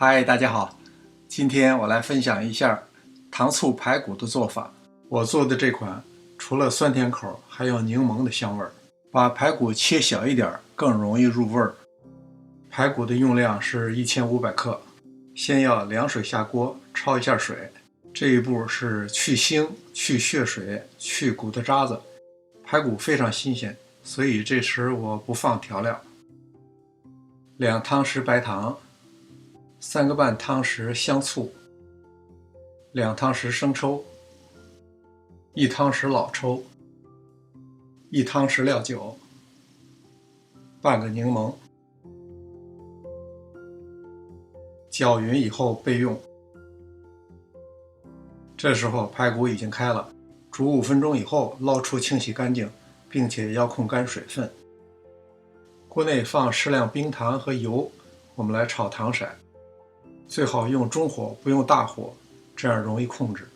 嗨，大家好，今天我来分享一下糖醋排骨的做法。我做的这款除了酸甜口，还有柠檬的香味儿。把排骨切小一点，更容易入味儿。排骨的用量是1500克，先要凉水下锅焯一下水。这一步是去腥、去血水、去骨的渣子。排骨非常新鲜，所以这时我不放调料。2汤匙白糖，3个半汤匙香醋，2汤匙生抽，1汤匙老抽，1汤匙料酒，半个柠檬。搅匀以后备用。这时候排骨已经开了，煮5分钟以后捞出清洗干净，并且要控干水分。锅内放适量冰糖和油，我们来炒糖色。最好用中火，不用大火，这样容易控制。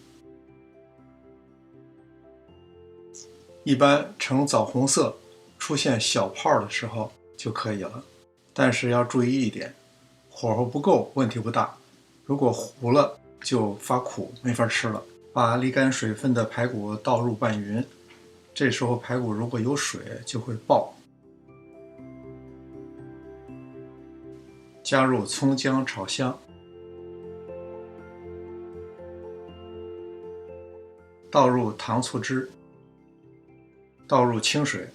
一般呈枣红色，出现小泡的时候就可以了。但是要注意一点，火候不够问题不大，如果糊了就发苦，没法吃了。把沥干水分的排骨倒入拌匀，这时候排骨如果有水就会爆。加入葱姜炒香，倒入糖醋汁，倒入清水，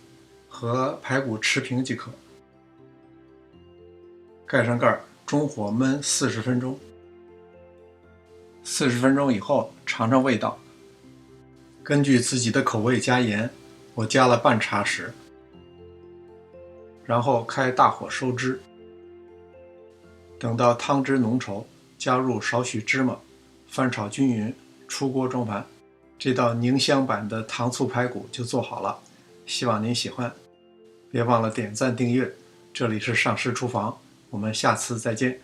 和排骨持平即可。盖上盖，中火焖40分钟。40分钟以后尝尝味道，根据自己的口味加盐，我加了半茶匙。然后开大火收汁，等到汤汁浓稠，加入少许芝麻，翻炒均匀，出锅装盘。这道宁乡版的糖醋排骨就做好了，希望您喜欢。别忘了点赞订阅，这里是上师厨房，我们下次再见。